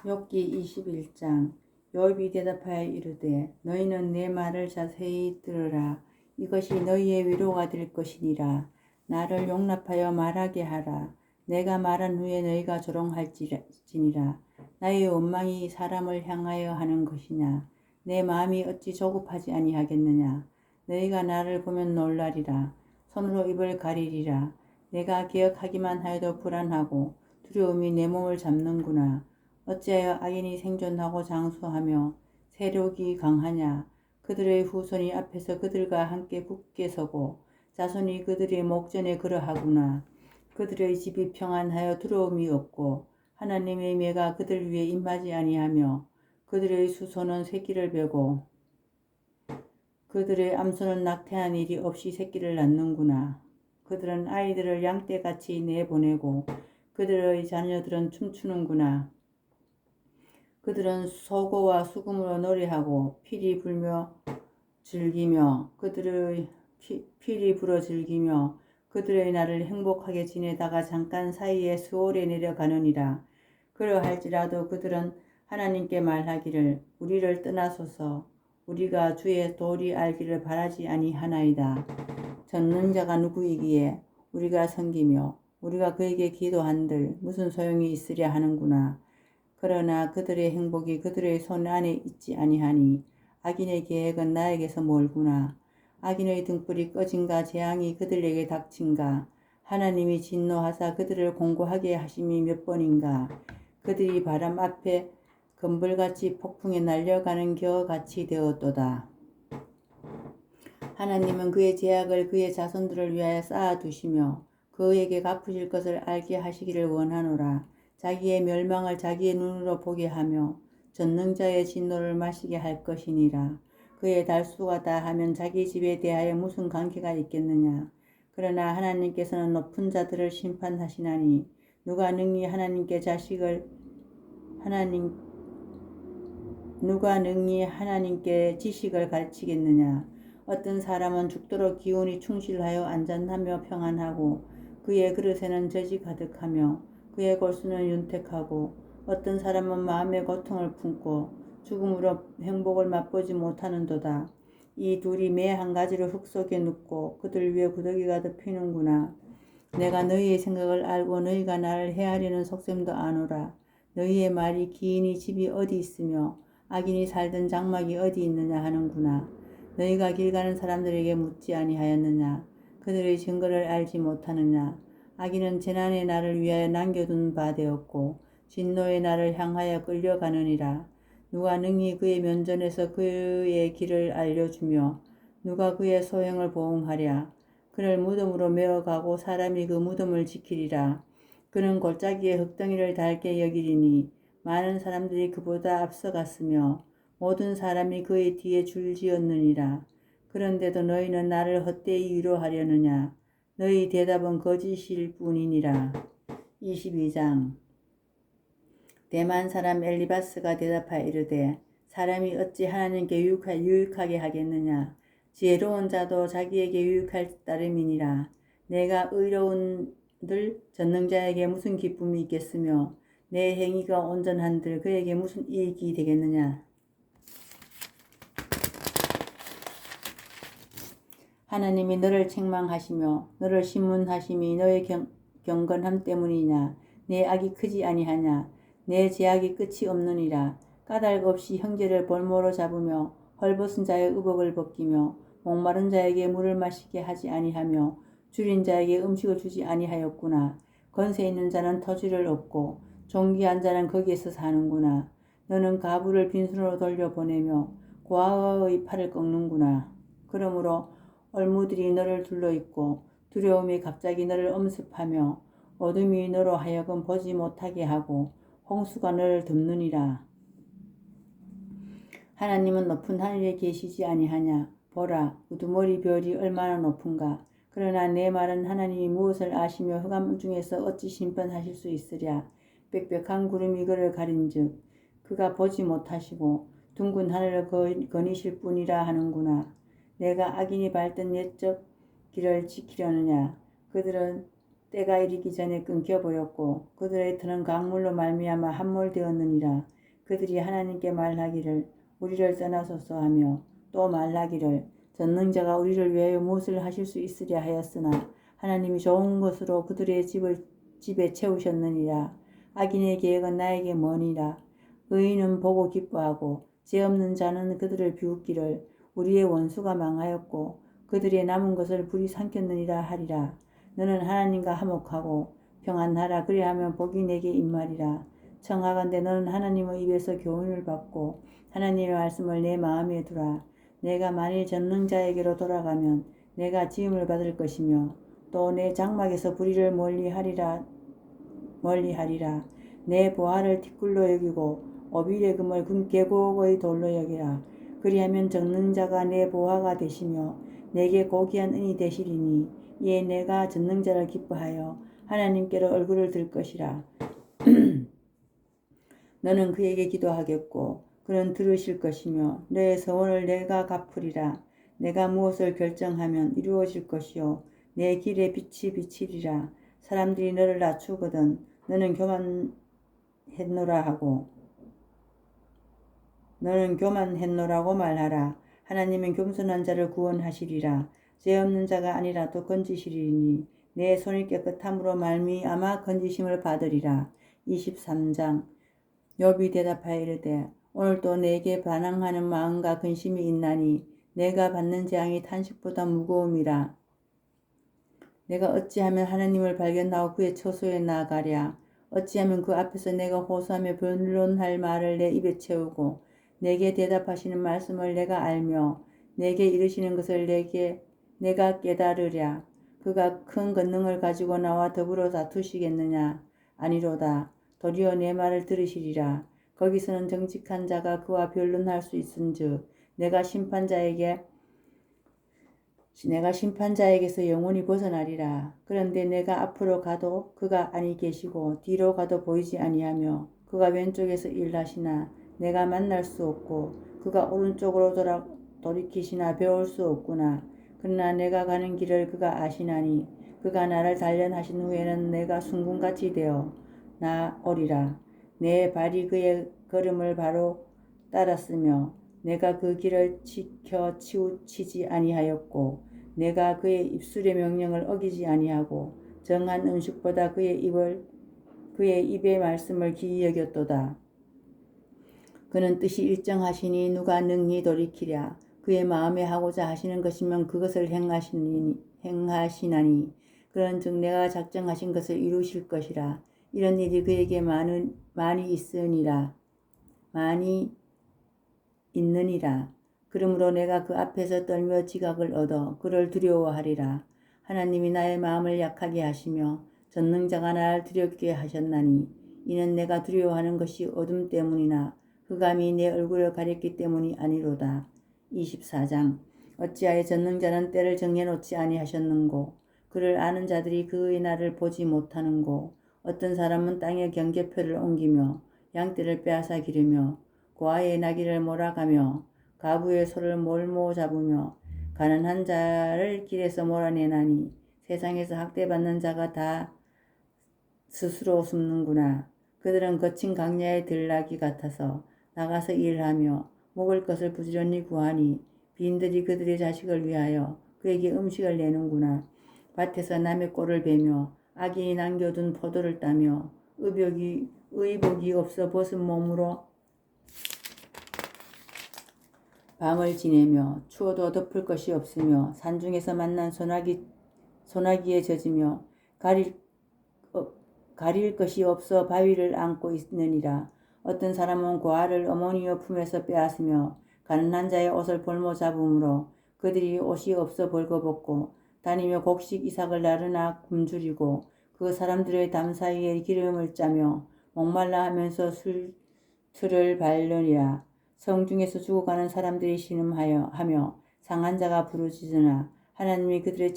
욥기 21장. 욥이 대답하여 이르되 너희는 내 말을 자세히 들으라. 이것이 너희의 위로가 될 것이니라. 나를 용납하여 말하게 하라. 내가 말한 후에 너희가 조롱할지니라. 나의 원망이 사람을 향하여 하는 것이냐. 내 마음이 어찌 조급하지 아니하겠느냐. 너희가 나를 보면 놀라리라. 손으로 입을 가리리라. 내가 기억하기만 하여도 불안하고 두려움이 내 몸을 잡는구나. 어찌하여 악인이 생존하고 장수하며 세력이 강하냐. 그들의 후손이 앞에서 그들과 함께 굳게 서고 자손이 그들의 목전에 그러하구나. 그들의 집이 평안하여 두려움이 없고 하나님의 매가 그들 위에 임하지 아니하며 그들의 수소는 새끼를 베고 그들의 암소는 낙태한 일이 없이 새끼를 낳는구나. 그들은 아이들을 양떼같이 내보내고 그들의 자녀들은 춤추는구나. 그들은 소고와 수금으로 노래하고 필이 불어 즐기며 그들의 날을 행복하게 지내다가 잠깐 사이에 수월에 내려가느니라. 그러할지라도 그들은 하나님께 말하기를 우리를 떠나소서. 우리가 주의 도리 알기를 바라지 아니하나이다. 전능자가 누구이기에 우리가 섬기며 우리가 그에게 기도한들 무슨 소용이 있으랴 하는구나. 그러나 그들의 행복이 그들의 손 안에 있지 아니하니 악인의 계획은 나에게서 멀구나. 악인의 등불이 꺼진가 재앙이 그들에게 닥친가. 하나님이 진노하사 그들을 공고하게 하심이 몇 번인가. 그들이 바람 앞에 검불같이 폭풍에 날려가는 겨같이 되었도다. 하나님은 그의 제약을 그의 자손들을 위하여 쌓아두시며 그에게 갚으실 것을 알게 하시기를 원하노라. 자기의 멸망을 자기의 눈으로 보게 하며 전능자의 진노를 마시게 할 것이니라. 그의 달수가 다하면 자기 집에 대하여 무슨 관계가 있겠느냐. 그러나 하나님께서는 높은 자들을 심판하시나니 누가 능히 하나님께 지식을 가르치겠느냐. 어떤 사람은 죽도록 기운이 충실하여 안전하며 평안하고 그의 그릇에는 젖이 가득하며 그의 골수는 윤택하고 어떤 사람은 마음의 고통을 품고 죽음으로 행복을 맛보지 못하는도다. 이 둘이 매 한 가지로 흙 속에 눕고 그들 위에 구더기가 덮이는구나. 내가 너희의 생각을 알고 너희가 나를 해하려는 속셈도 아노라. 너희의 말이 기인이 집이 어디 있으며 악인이 살던 장막이 어디 있느냐 하는구나. 너희가 길 가는 사람들에게 묻지 아니하였느냐. 그들의 증거를 알지 못하느냐. 악인은 재난의 날을 위하여 남겨둔 바 되었고 진노의 날을 향하여 끌려가느니라. 누가 능히 그의 면전에서 그의 길을 알려주며 누가 그의 소행을 보응하랴. 그를 무덤으로 메어가고 사람이 그 무덤을 지키리라. 그는 골짜기에 흙덩이를 닳게 여기리니 많은 사람들이 그보다 앞서갔으며 모든 사람이 그의 뒤에 줄지었느니라. 그런데도 너희는 나를 헛되이 위로하려느냐. 너희 대답은 거짓일 뿐이니라. 22장. 대만 사람 엘리바스가 대답하여 이르되 사람이 어찌 하나님께 유익하게 하겠느냐. 지혜로운 자도 자기에게 유익할 따름이니라. 내가 의로운들 전능자에게 무슨 기쁨이 있겠으며 내 행위가 온전한들 그에게 무슨 이익이 되겠느냐. 하나님이 너를 책망하시며 너를 심문하심이 너의 경건함 때문이냐. 내 악이 크지 아니하냐. 내 제약이 끝이 없느니라. 까닭 없이 형제를 볼모로 잡으며 헐벗은 자의 의복을 벗기며 목마른 자에게 물을 마시게 하지 아니하며 줄인 자에게 음식을 주지 아니하였구나. 권세 있는 자는 터지를 얻고 존귀한 자는 거기에서 사는구나. 너는 가부를 빈손으로 돌려보내며 고아의 팔을 꺾는구나. 그러므로 얼무들이 너를 둘러있고 두려움이 갑자기 너를 엄습하며 어둠이 너로 하여금 보지 못하게 하고 홍수가 너를 덮느니라. 하나님은 높은 하늘에 계시지 아니하냐. 보라, 우두머리 별이 얼마나 높은가. 그러나 내 말은 하나님이 무엇을 아시며 흑암 중에서 어찌 심판하실 수 있으랴. 빽빽한 구름이 그를 가린즉 그가 보지 못하시고 둥근 하늘을 거니실 뿐이라 하는구나. 내가 악인이 밟던 옛적 길을 지키려느냐. 그들은 때가 이르기 전에 끊겨버렸고 그들의 터는 강물로 말미암아 함몰되었느니라. 그들이 하나님께 말하기를 우리를 떠나소서 하며 또 말하기를 전능자가 우리를 위하여 무엇을 하실 수 있으랴 하였으나 하나님이 좋은 것으로 그들의 집에 채우셨느니라. 악인의 계획은 나에게 머니라. 의인은 보고 기뻐하고 죄 없는 자는 그들을 비웃기를 우리의 원수가 망하였고 그들의 남은 것을 불이 삼켰느니라 하리라. 너는 하나님과 화목하고 평안하라. 그리하면 복이 내게 임하리라. 청하건대 너는 하나님의 입에서 교훈을 받고 하나님의 말씀을 내 마음에 두라. 내가 만일 전능자에게로 돌아가면 내가 지음을 받을 것이며 또 내 장막에서 불의를 멀리하리라. 내 보화를 티끌로 여기고 오빌의 금을 계곡의 돌로 여기라. 그리하면 전능자가 내 보화가 되시며 내게 고귀한 은이 되시리니 이에 내가 전능자를 기뻐하여 하나님께로 얼굴을 들 것이라. 너는 그에게 기도하겠고 그는 들으실 것이며 너의 서원을 내가 갚으리라. 내가 무엇을 결정하면 이루어질 것이요 내 길에 빛이 비치리라. 사람들이 너를 낮추거든 너는 교만했노라고 말하라. 하나님은 겸손한 자를 구원하시리라. 죄 없는 자가 아니라도 건지시리니 내 손이 깨끗함으로 말미암아 건지심을 받으리라. 23장 욥이 대답하여 이르되 오늘도 내게 반항하는 마음과 근심이 있나니 내가 받는 재앙이 탄식보다 무거움이라. 내가 어찌하면 하나님을 발견하고 그의 처소에 나아가랴. 어찌하면 그 앞에서 내가 호소하며 변론할 말을 내 입에 채우고 내게 대답하시는 말씀을 내가 알며 내게 이르시는 것을 내가 깨달으랴. 그가 큰 권능을 가지고 나와 더불어 다투시겠느냐. 아니로다. 도리어 내 말을 들으시리라. 거기서는 정직한 자가 그와 변론할 수 있은즉 내가 심판자에게서 영원히 벗어나리라. 그런데 내가 앞으로 가도 그가 아니 계시고 뒤로 가도 보이지 아니하며 그가 왼쪽에서 일하시나 내가 만날 수 없고 그가 오른쪽으로 돌이키시나 배울 수 없구나. 그러나 내가 가는 길을 그가 아시나니 그가 나를 단련하신 후에는 내가 순금같이 되어 나오리라. 내 발이 그의 걸음을 바로 따랐으며 내가 그 길을 지켜 치우치지 아니하였고 내가 그의 입술의 명령을 어기지 아니하고 정한 음식보다 그의 입의 말씀을 귀히 여겼도다. 그는 뜻이 일정하시니 누가 능히 돌이키랴. 그의 마음에 하고자 하시는 것이면 그것을 행하시나니 그런즉 내가 작정하신 것을 이루실 것이라. 이런 일이 그에게 많이 있느니라. 그러므로 내가 그 앞에서 떨며 지각을 얻어 그를 두려워하리라. 하나님이 나의 마음을 약하게 하시며 전능자가 나를 두렵게 하셨나니 이는 내가 두려워하는 것이 어둠 때문이나 흑암이 내 얼굴을 가렸기 때문이 아니로다. 24장 어찌하여 전능자는 때를 정해놓지 아니하셨는고 그를 아는 자들이 그의 날을 보지 못하는고 어떤 사람은 땅에 경계표를 옮기며 양떼를 빼앗아 기르며 고아의 나귀를 몰아가며 가부의 소를 몰모 잡으며 가난한 자를 길에서 몰아내나니 세상에서 학대받는 자가 다 스스로 숨는구나. 그들은 거친 강야의 들나귀 같아서 나가서 일하며 먹을 것을 부지런히 구하니 빈들이 그들의 자식을 위하여 그에게 음식을 내는구나. 밭에서 남의 꼴을 베며 악인이 남겨둔 포도를 따며 의복이 없어 벗은 몸으로 밤을 지내며 추워도 덮을 것이 없으며 산중에서 만난 소나기에 젖으며 가릴 것이 없어 바위를 안고 있느니라. 어떤 사람은 고아를 어머니의 품에서 빼앗으며 가난한 자의 옷을 볼모 잡음으로 그들이 옷이 없어 벌거벗고 다니며 곡식 이삭을 나르나 굶주리고 그 사람들의 담 사이에 기름을 짜며 목말라 하면서 술틀을 밟느니라. 성중에서 죽어가는 사람들이 신음하며 상한 자가 부르짖으나 하나님이 그들의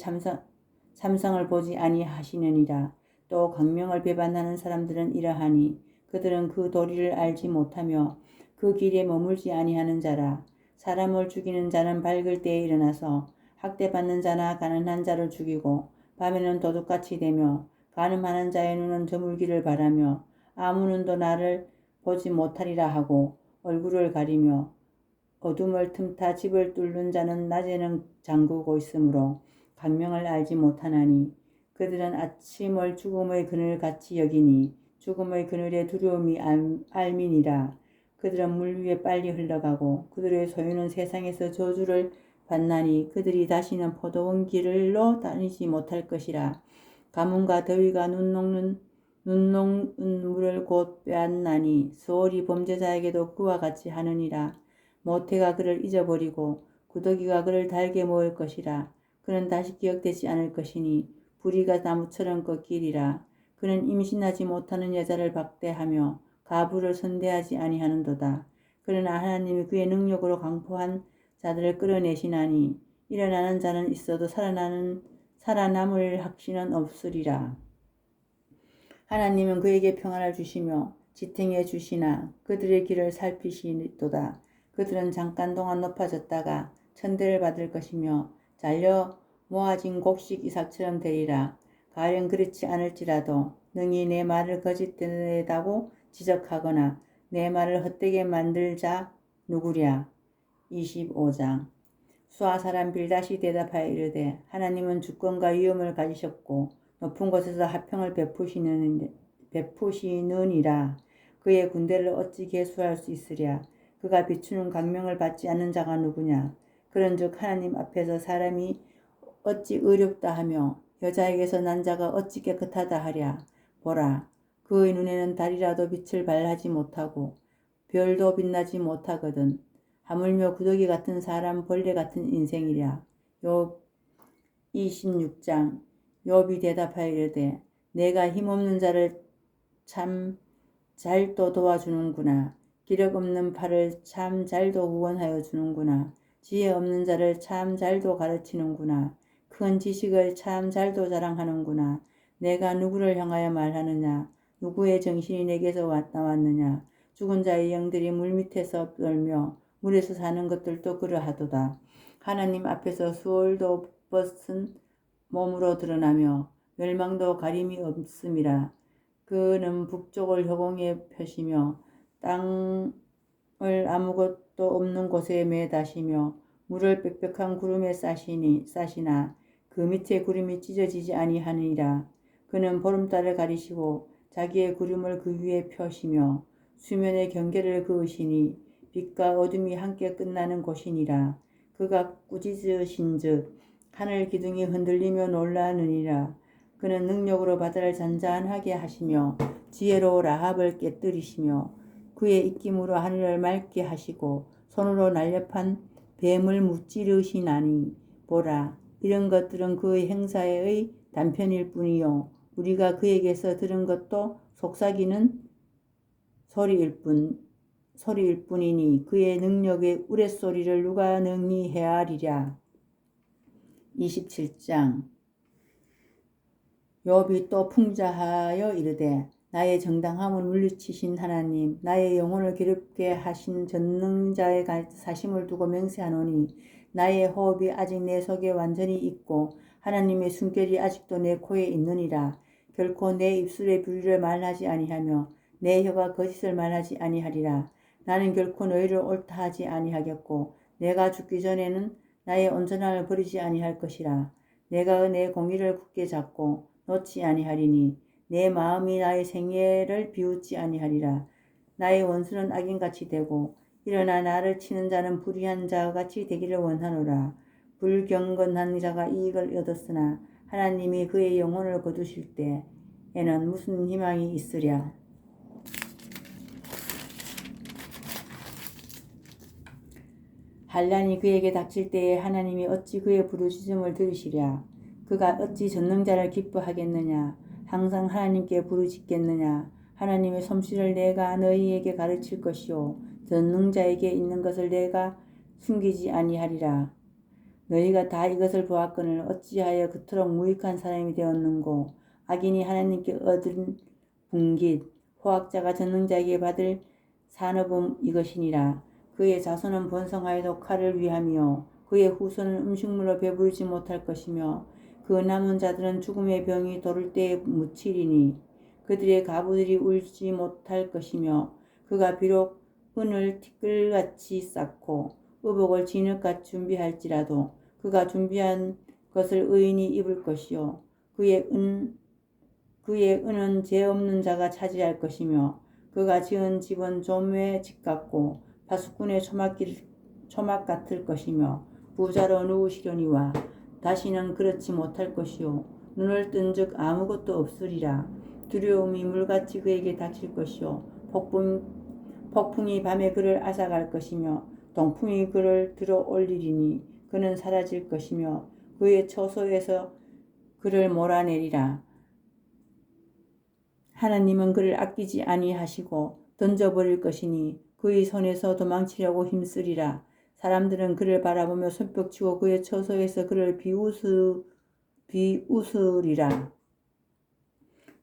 참성을 보지 아니하시느니라. 또 광명을 배반하는 사람들은 이러하니 그들은 그 도리를 알지 못하며 그 길에 머물지 아니하는 자라. 사람을 죽이는 자는 밝을 때에 일어나서 학대받는 자나 가난한 자를 죽이고 밤에는 도둑같이 되며 간음하는 자의 눈은 저물기를 바라며 아무 눈도 나를 보지 못하리라 하고 얼굴을 가리며 어둠을 틈타 집을 뚫는 자는 낮에는 잠그고 있으므로 광명을 알지 못하나니 그들은 아침을 죽음의 그늘 같이 여기니 죽음의 그늘의 두려움이 알미니라. 그들은 물 위에 빨리 흘러가고 그들의 소유는 세상에서 저주를 받나니 그들이 다시는 포도원 길로 다니지 못할 것이라. 가뭄과 더위가 눈 녹는 물을 곧 빼앗나니 수월이 범죄자에게도 그와 같이 하느니라. 모태가 그를 잊어버리고 구더기가 그를 달게 먹을 것이라. 그는 다시 기억되지 않을 것이니 부리가 나무처럼 꺾이리라. 그는 임신하지 못하는 여자를 박대하며 가부를 선대하지 아니하는도다. 그러나 하나님이 그의 능력으로 강포한 자들을 끌어내시나니 일어나는 자는 있어도 살아남을 확신은 없으리라. 하나님은 그에게 평안을 주시며 지탱해 주시나 그들의 길을 살피시도다. 그들은 잠깐 동안 높아졌다가 천대를 받을 것이며 잘려 모아진 곡식 이삭처럼 되리라. 가령 그렇지 않을지라도 능히 내 말을 거짓되다고 지적하거나 내 말을 헛되게 만들 자 누구랴. 25장. 수아 사람 빌닷이 대답하여 이르되 하나님은 주권과 위엄을 가지셨고 높은 곳에서 화평을 베푸시느니라. 그의 군대를 어찌 계수할 수 있으랴. 그가 비추는 광명을 받지 않는 자가 누구냐. 그런즉 하나님 앞에서 사람이 어찌 의롭다 하며 여자에게서 난 자가 어찌 깨끗하다 하랴. 보라, 그의 눈에는 달이라도 빛을 발하지 못하고 별도 빛나지 못하거든. 하물며 구더기 같은 사람 벌레 같은 인생이랴. 욥 26장. 욥이 대답하여 이르되 내가 힘없는 자를 참 잘도 도와주는구나. 기력 없는 팔을 참 잘도 후원하여 주는구나. 지혜 없는 자를 참 잘도 가르치는구나. 큰 지식을 참 잘도 자랑하는구나. 내가 누구를 향하여 말하느냐. 누구의 정신이 내게서 나왔느냐. 죽은 자의 영들이 물밑에서 떨며 물에서 사는 것들도 그러하도다. 하나님 앞에서 수월도 벗은 몸으로 드러나며 멸망도 가림이 없음이라. 그는 북쪽을 허공에 펴시며 땅을 아무것도 없는 곳에 매다시며 물을 빽빽한 구름에 싸시나 그 밑에 구름이 찢어지지 아니하니라. 그는 보름달을 가리시고 자기의 구름을 그 위에 펴시며 수면의 경계를 그으시니 빛과 어둠이 함께 끝나는 곳이니라. 그가 꾸짖으신즉 하늘 기둥이 흔들리며 놀라느니라. 그는 능력으로 바다를 잔잔하게 하시며 지혜로 라합을 깨뜨리시며 그의 입김으로 하늘을 맑게 하시고 손으로 날렵한 뱀을 무찌르시나니 보라, 이런 것들은 그의 행사의 단편일 뿐이요 우리가 그에게서 들은 것도 속삭이는 소리일 뿐이니 그의 능력의 우레소리를 누가 능히 헤아리랴. 27장. 욥이 또 풍자하여 이르되 나의 정당함을 물리치신 하나님, 나의 영혼을 괴롭게 하신 전능자의 사심을 두고 맹세하노니 나의 호흡이 아직 내 속에 완전히 있고 하나님의 숨결이 아직도 내 코에 있느니라. 결코 내 입술에 불의를 말하지 아니하며 내 혀가 거짓을 말하지 아니하리라. 나는 결코 너희를 옳다 하지 아니하겠고 내가 죽기 전에는 나의 온전함을 버리지 아니할 것이라. 내가 내 공의를 굳게 잡고 놓지 아니하리니 내 마음이 나의 생애를 비웃지 아니하리라. 나의 원수는 악인같이 되고 일어나 나를 치는 자는 불의한 자같이 되기를 원하노라. 불경건한 자가 이익을 얻었으나 하나님이 그의 영혼을 거두실 때에는 무슨 희망이 있으랴. 환난이 그에게 닥칠 때에 하나님이 어찌 그의 부르짖음을 들으시랴. 그가 어찌 전능자를 기뻐하겠느냐. 항상 하나님께 부르짖겠느냐. 하나님의 솜씨를 내가 너희에게 가르칠 것이요 전능자에게 있는 것을 내가 숨기지 아니하리라. 너희가 다 이것을 보았거늘 어찌하여 그토록 무익한 사람이 되었는고. 악인이 하나님께 얻은 분깃 호학자가 전능자에게 받을 산업은 이것이니라. 그의 자손은 번성하여도 칼을 위하며 그의 후손은 음식물로 배부르지 못할 것이며 그 남은 자들은 죽음의 병이 도를 때에 묻히리니 그들의 가부들이 울지 못할 것이며 그가 비록 은을 티끌같이 쌓고 의복을 진흙같이 준비할지라도 그가 준비한 것을 의인이 입을 것이요 그의 은은 죄 없는 자가 차지할 것이며 그가 지은 집은 조무의 집 같고 파수꾼의 초막 같을 것이며 부자로 누우시려니와 다시는 그렇지 못할 것이요 눈을 뜬즉 아무것도 없으리라. 두려움이 물같이 그에게 닥칠 것이요 폭풍이 밤에 그를 앗아갈 것이며 동풍이 그를 들어 올리리니 그는 사라질 것이며 그의 처소에서 그를 몰아내리라. 하나님은 그를 아끼지 아니하시고 던져버릴 것이니 그의 손에서 도망치려고 힘쓰리라. 사람들은 그를 바라보며 손뼉치고 그의 처소에서 그를 비웃으리라.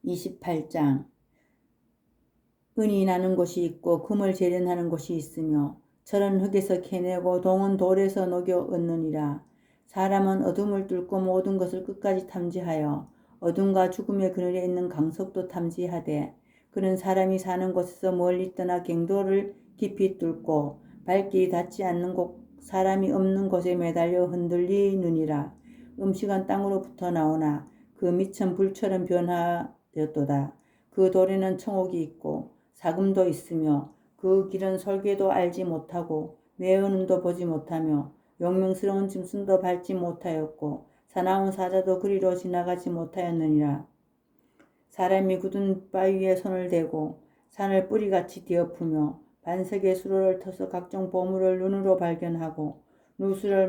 28장 은이 나는 곳이 있고 금을 재련하는 곳이 있으며 철은 흙에서 캐내고 동은 돌에서 녹여 얻느니라. 사람은 어둠을 뚫고 모든 것을 끝까지 탐지하여 어둠과 죽음의 그늘에 있는 강석도 탐지하되 그는 사람이 사는 곳에서 멀리 떠나 갱도를 깊이 뚫고 발길이 닿지 않는 곳 사람이 없는 곳에 매달려 흔들리느니라. 음식은 땅으로부터 나오나 그 밑은 불처럼 변하였도다. 그 돌에는 청옥이 있고 사금도 있으며 그 길은 설계도 알지 못하고 매어눈도 보지 못하며 용맹스러운 짐승도 밟지 못하였고 사나운 사자도 그리로 지나가지 못하였느니라. 사람이 굳은 바위에 손을 대고 산을 뿌리같이 뒤엎으며 반석의 수로를 터서 각종 보물을 눈으로 발견하고 누수를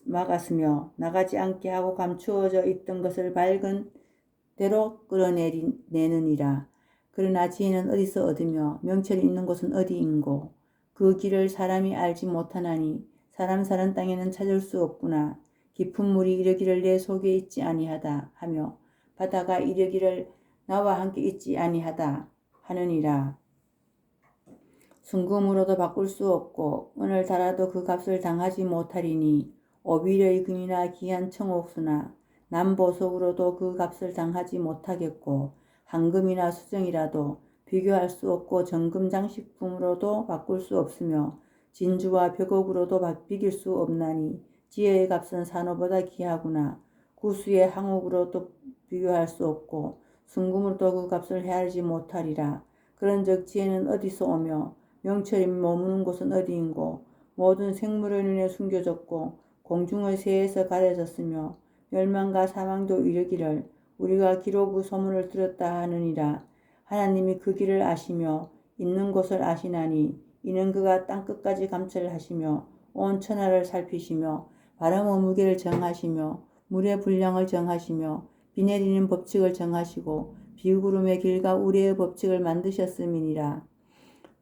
막았으며 나가지 않게 하고 감추어져 있던 것을 밝은 대로 끌어내느니라. 그러나 지혜는 어디서 얻으며 명철이 있는 곳은 어디인고 그 길을 사람이 알지 못하나니 사람 사는 땅에는 찾을 수 없구나. 깊은 물이 이르기를 내 속에 있지 아니하다 하며 바다가 이르기를 나와 함께 있지 아니하다 하느니라. 순금으로도 바꿀 수 없고 은을 달아도 그 값을 당하지 못하리니 오빌의 금이나 귀한 청옥수나 남보석으로도 그 값을 당하지 못하겠고 황금이나 수정이라도 비교할 수 없고 정금 장식품으로도 바꿀 수 없으며 진주와 벽옥으로도 비길 수 없나니 지혜의 값은 산호보다 귀하구나. 구수의 항옥으로도 비교할 수 없고 순금으로도 그 값을 헤아리지 못하리라. 그런즉 지혜는 어디서 오며 명철이 머무는 곳은 어디인고 모든 생물의 눈에 숨겨졌고 공중의 새에서 가려졌으며 멸망과 사망도 이르기를 우리가 기로 그 소문을 들었다 하느니라. 하나님이 그 길을 아시며 있는 곳을 아시나니 이는 그가 땅끝까지 감찰하시며 온 천하를 살피시며 바람의 무게를 정하시며 물의 분량을 정하시며 비 내리는 법칙을 정하시고 비구름의 길과 우레의 법칙을 만드셨음이니라.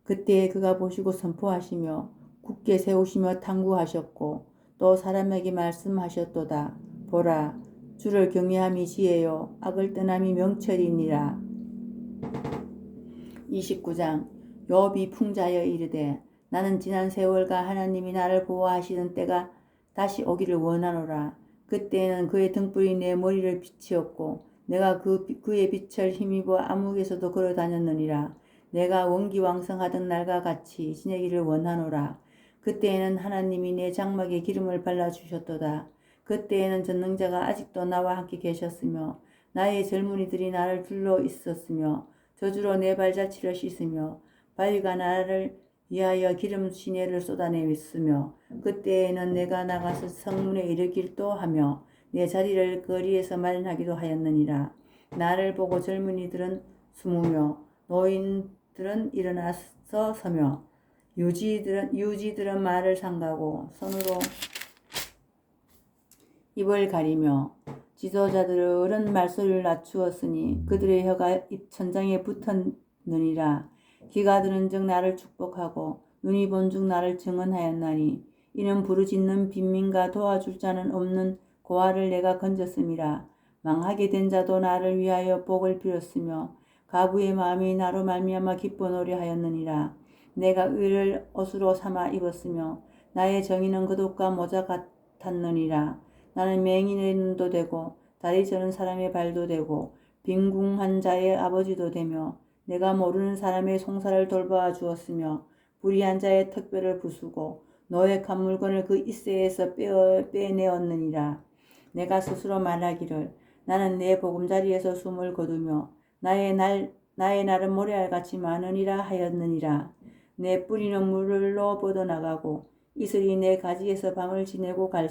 그때에 그가 보시고 선포하시며 굳게 세우시며 탐구하셨고 또 사람에게 말씀하셨도다. 보라, 주를 경외함이 지혜요 악을 떠남이 명철이니라. 29장 욥이 풍자하여 이르되 나는 지난 세월과 하나님이 나를 보호하시던 때가 다시 오기를 원하노라. 그때에는 그의 등불이 내 머리를 비치었고 내가 그의 빛을 힘입어 암흑에서도 걸어다녔느니라. 내가 원기왕성하던 날과 같이 지내기를 원하노라. 그때에는 하나님이 내 장막에 기름을 발라주셨도다. 그때에는 전능자가 아직도 나와 함께 계셨으며 나의 젊은이들이 나를 둘러 있었으며 저주로 내 발자취를 씻으며 바위가 나를 위하여 기름 시내를 쏟아내었으며 그때에는 내가 나가서 성문에 이르기도 하며 내 자리를 거리에서 마련하기도 하였느니라. 나를 보고 젊은이들은 숨으며 노인들은 일어나서 서며 유지들은 말을 삼가고 손으로 입을 가리며 지도자들은 말소리를 낮추었으니 그들의 혀가 입천장에 붙었느니라. 귀가 들은즉 나를 축복하고 눈이 본즉 나를 증언하였나니 이는 부르짖는 빈민과 도와줄 자는 없는 고아를 내가 건졌음이라. 망하게 된 자도 나를 위하여 복을 빌었으며 가부의 마음이 나로 말미암아 기뻐 노래하였느니라. 내가 의를 옷으로 삼아 입었으며 나의 정의는 겉옷과 모자 같았느니라. 나는 맹인의 눈도 되고 다리 저는 사람의 발도 되고 빈궁한 자의 아버지도 되며 내가 모르는 사람의 송사를 돌보아 주었으며 불의한 자의 턱뼈를 부수고 노획한 물건을 그 이새에서 빼내었느니라. 내가 스스로 말하기를 나는 내 보금자리에서 숨을 거두며 나의 날은 모래알같이 많으니라 하였느니라. 내 뿌리는 물로 뻗어나가고 이슬이 내 가지에서 밤을 지내고 갈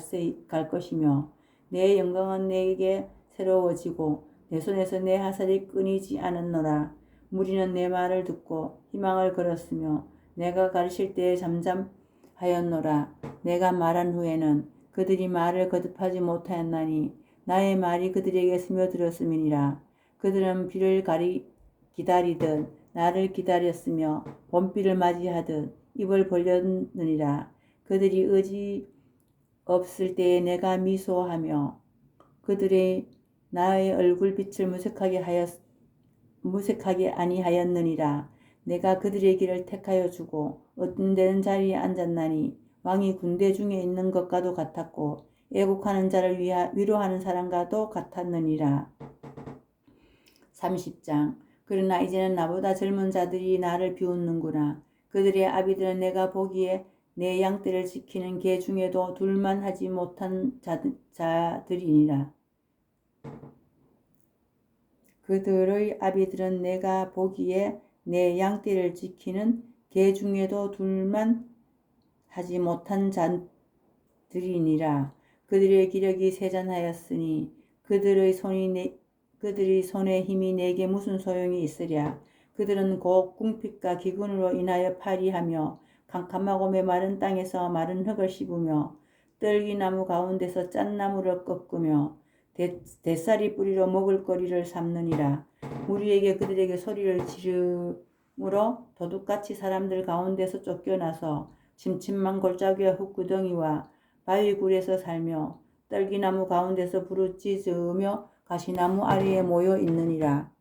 것이며 내 영광은 내게 새로워지고 내 손에서 내 화살이 끊이지 않았노라. 무리는 내 말을 듣고 희망을 걸었으며 내가 가르칠 때에 잠잠하였노라. 내가 말한 후에는 그들이 말을 거듭하지 못하였나니 나의 말이 그들에게 스며들었음이니라. 그들은 비를 기다리듯 나를 기다렸으며 봄비를 맞이하듯 입을 벌렸느니라. 그들이 의지 없을 때에 내가 미소하며 그들의 나의 얼굴빛을 무색하게 아니하였느니라. 내가 그들의 길을 택하여 주고 어떤 데는 자리에 앉았나니 왕이 군대 중에 있는 것과도 같았고 애국하는 자를 위로하는 사람과도 같았느니라. 30장. 그러나 이제는 나보다 젊은 자들이 나를 비웃는구나. 그들의 아비들은 내가 보기에 내 양떼를 지키는 개 중에도 둘만 하지 못한 자들이니라. 그들의 아비들은 내가 보기에 내 양떼를 지키는 개 중에도 둘만 하지 못한 자들이니라. 그들의 기력이 세잔하였으니 그들의 손의 힘이 내게 무슨 소용이 있으랴. 그들은 곧 궁핍과 기근으로 인하여 파리하며 캄캄하고 메마른 땅에서 마른 흙을 씹으며 떨기나무 가운데서 짠나무를 꺾으며 대살이 뿌리로 먹을거리를 삼느니라. 무리에게 그들에게 소리를 지르므로 도둑같이 사람들 가운데서 쫓겨나서 침침한 골짜기와 흙구덩이와 바위굴에서 살며 떨기나무 가운데서 부르짖으며 가시나무 아래에 모여 있느니라.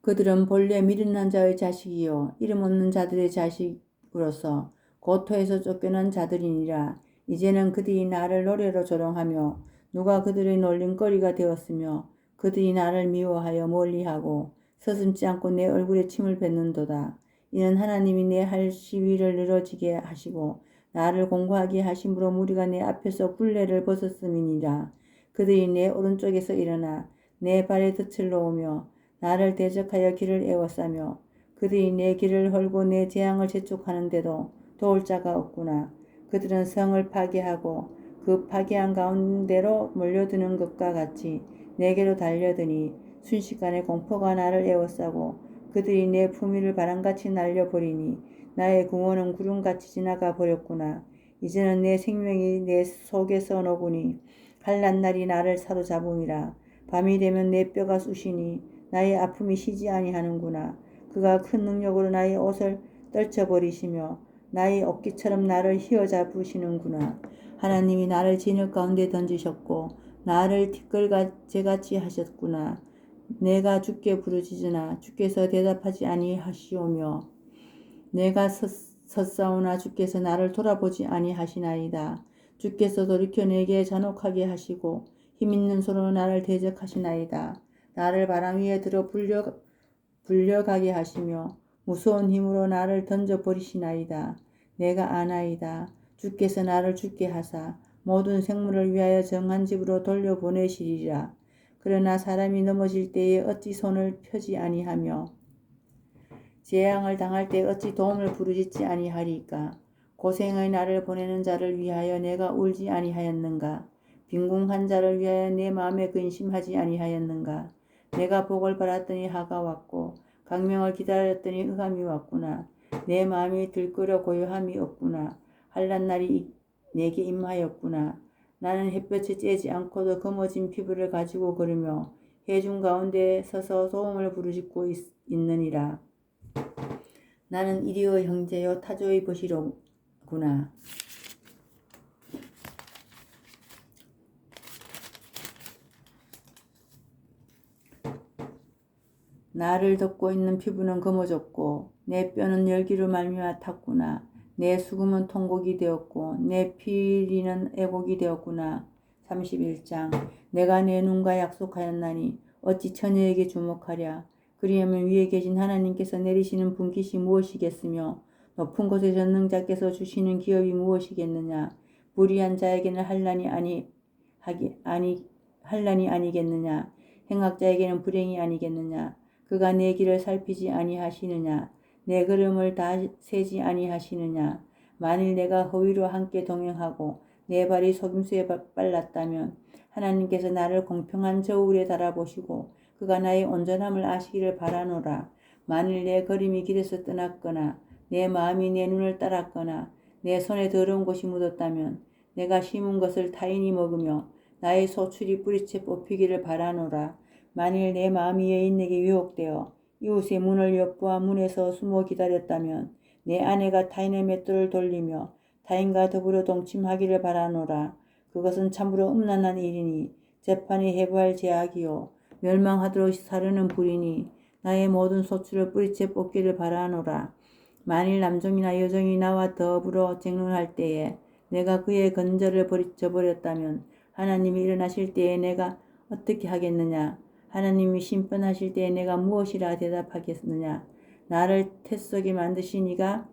그들은 본래 미련한 자의 자식이요 이름 없는 자들의 자식으로서 고토에서 쫓겨난 자들이니라. 이제는 그들이 나를 노래로 조롱하며 누가 그들의 놀림거리가 되었으며 그들이 나를 미워하여 멀리하고 서슴지 않고 내 얼굴에 침을 뱉는도다. 이는 하나님이 내 할 시위를 늘어지게 하시고 나를 공고하게 하심으로 무리가 내 앞에서 굴레를 벗었음이니라. 그들이 내 오른쪽에서 일어나 내 발에 덫을 놓으며 나를 대적하여 길을 에워싸며 그들이 내 길을 헐고 내 재앙을 재촉하는데도 도울 자가 없구나. 그들은 성을 파괴하고 그 파괴한 가운데로 몰려드는 것과 같이 내게로 달려드니 순식간에 공포가 나를 에워싸고 그들이 내 품위를 바람같이 날려버리니 나의 궁원은 구름같이 지나가 버렸구나. 이제는 내 생명이 내 속에서 녹으니 한낱 날이 나를 사로잡음이라. 밤이 되면 내 뼈가 쑤시니 나의 아픔이 쉬지 아니하는구나. 그가 큰 능력으로 나의 옷을 떨쳐버리시며 나의 옷깃처럼 나를 휘어잡으시는구나. 하나님이 나를 진흙 가운데 던지셨고 나를 티끌재같이 하셨구나. 내가 주께 부르짖으나 주께서 대답하지 아니하시오며 내가 섰사오나 주께서 나를 돌아보지 아니하시나이다. 주께서 돌이켜 내게 잔혹하게 하시고 힘있는 손으로 나를 대적하시나이다. 나를 바람 위에 들어 불려가게 하시며 무서운 힘으로 나를 던져버리시나이다. 내가 아나이다. 주께서 나를 죽게 하사 모든 생물을 위하여 정한 집으로 돌려보내시리라. 그러나 사람이 넘어질 때에 어찌 손을 펴지 아니하며 재앙을 당할 때 어찌 도움을 부르짖지 아니하리까. 고생의 나를 보내는 자를 위하여 내가 울지 아니하였는가. 빈궁한 자를 위하여 내 마음에 근심하지 아니하였는가. 내가 복을 바랐더니 하가 왔고 강명을 기다렸더니 흑암이 왔구나. 내 마음이 들끓어 고요함이 없구나. 한낱 날이 내게 임하였구나. 나는 햇볕에 쬐지 않고도 검어진 피부를 가지고 걸으며 해중 가운데 서서 소음을 부르짖고 있느니라. 나는 이리의 형제요 타조의 벗이로구나. 나를 덮고 있는 피부는 검어졌고 내 뼈는 열기로 말미암아 탔구나. 내 수금은 통곡이 되었고 내 피리는 애곡이 되었구나. 31장 내가 내 눈과 약속하였나니 어찌 처녀에게 주목하랴. 그리하면 위에 계신 하나님께서 내리시는 분깃이 무엇이겠으며 높은 곳의 전능자께서 주시는 기업이 무엇이겠느냐. 불의한 자에게는 한란이 아니겠느냐. 행악자에게는 불행이 아니겠느냐. 그가 내 길을 살피지 아니하시느냐. 내 걸음을 다 세지 아니하시느냐. 만일 내가 허위로 함께 동행하고 내 발이 속임수에 빨랐다면 하나님께서 나를 공평한 저울에 달아보시고 그가 나의 온전함을 아시기를 바라노라. 만일 내 걸음이 길에서 떠났거나 내 마음이 내 눈을 따랐거나 내 손에 더러운 것이 묻었다면 내가 심은 것을 타인이 먹으며 나의 소출이 뿌리채 뽑히기를 바라노라. 만일 내 마음이 여인에게 유혹되어 이웃의 문을 엿보아 문에서 숨어 기다렸다면 내 아내가 타인의 맷돌을 돌리며 타인과 더불어 동침하기를 바라노라. 그것은 참으로 음란한 일이니 재판이 해부할 죄악이요 멸망하도록 사르는 불이니 나의 모든 소출을 뿌리채 뽑기를 바라노라. 만일 남종이나 여종이 나와 더불어 쟁론할 때에 내가 그의 건절을 저버렸다면 하나님이 일어나실 때에 내가 어떻게 하겠느냐. 하나님이 심판하실 때에 내가 무엇이라 대답하겠느냐. 나를 태 속에 만드신 이가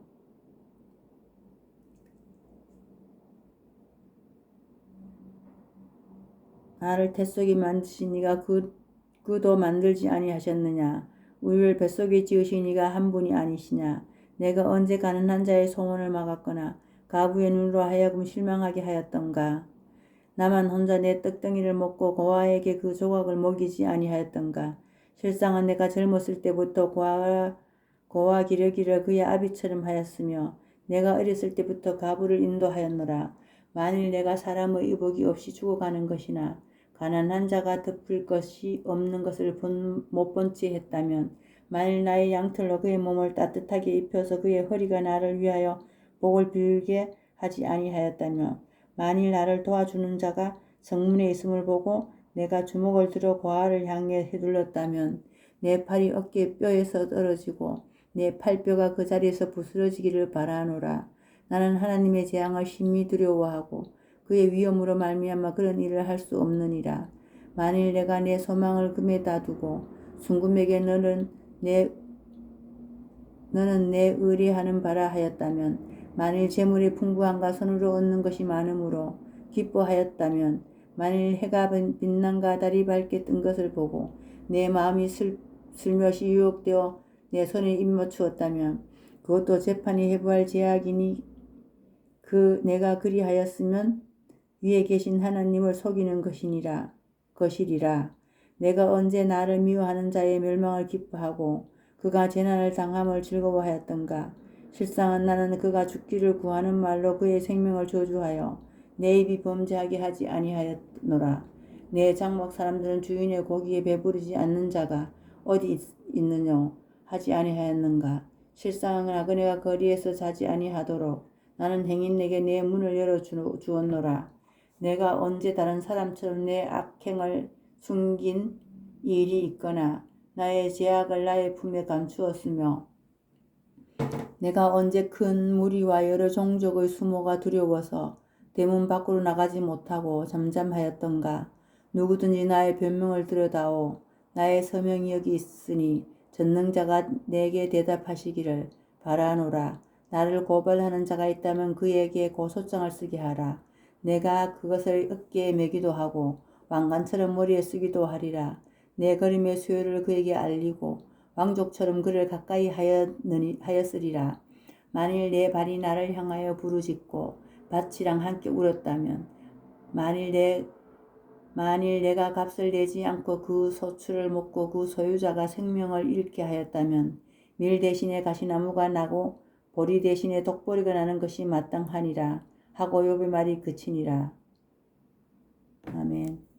그도 만들지 아니하셨느냐. 우리를 뱃속에 지으신 이가 한 분이 아니시냐. 내가 언제 가난한 자의 소원을 막았거나 가부의 눈으로 하여금 실망하게 하였던가. 나만 혼자 내 떡덩이를 먹고 고아에게 그 조각을 먹이지 아니하였던가. 실상은 내가 젊었을 때부터 고아 기르기를 그의 아비처럼 하였으며 내가 어렸을 때부터 가부를 인도하였노라. 만일 내가 사람의 의복이 없이 죽어가는 것이나 가난한 자가 덮을 것이 없는 것을 못 본 채 했다면 만일 나의 양털로 그의 몸을 따뜻하게 입혀서 그의 허리가 나를 위하여 복을 빌게 하지 아니하였다면 만일 나를 도와주는 자가 성문에 있음을 보고 내가 주먹을 들어 고아를 향해 휘둘렀다면 내 팔이 어깨 뼈에서 떨어지고 내 팔뼈가 그 자리에서 부스러지기를 바라노라. 나는 하나님의 재앙을 심히 두려워하고 그의 위엄으로 말미암아 그런 일을 할 수 없느니라. 만일 내가 내 소망을 금에다 두고 순금에게 너는 내 의뢰하는 바라 하였다면 만일 재물이 풍부한가 손으로 얻는 것이 많으므로 기뻐하였다면 만일 해가 빛난가 달이 밝게 뜬 것을 보고 내 마음이 슬며시 유혹되어 내 손에 입맞추었다면 그것도 재판이 해부할 죄악이니 내가 그리하였으면 위에 계신 하나님을 속이는 것이리라. 내가 언제 나를 미워하는 자의 멸망을 기뻐하고 그가 재난을 당함을 즐거워하였던가. 실상은 나는 그가 죽기를 구하는 말로 그의 생명을 저주하여 내 입이 범죄하게 하지 아니하였노라. 내 장막 사람들은 주인의 고기에 배부르지 않는 자가 어디 있느뇨 하지 아니하였는가. 실상은 나그네가 거리에서 자지 아니하도록 나는 행인에게 내 문을 열어주었노라. 내가 언제 다른 사람처럼 내 악행을 숨긴 일이 있거나 나의 죄악을 나의 품에 감추었으며 내가 언제 큰 무리와 여러 종족의 수모가 두려워서 대문 밖으로 나가지 못하고 잠잠하였던가. 누구든지 나의 변명을 들여다오. 나의 서명이 여기 있으니 전능자가 내게 대답하시기를 바라노라. 나를 고발하는 자가 있다면 그에게 고소장을 쓰게 하라. 내가 그것을 어깨에 매기도 하고 왕관처럼 머리에 쓰기도 하리라. 내 걸음의 수요를 그에게 알리고 왕족처럼 그를 가까이 하였으리라. 만일 내 발이 나를 향하여 부르짖고 밭이랑 함께 울었다면 만일 내가 값을 내지 않고 그 소출을 먹고 그 소유자가 생명을 잃게 하였다면 밀 대신에 가시나무가 나고 보리 대신에 독보리가 나는 것이 마땅하니라 하고 욥의 말이 그치니라. 아멘.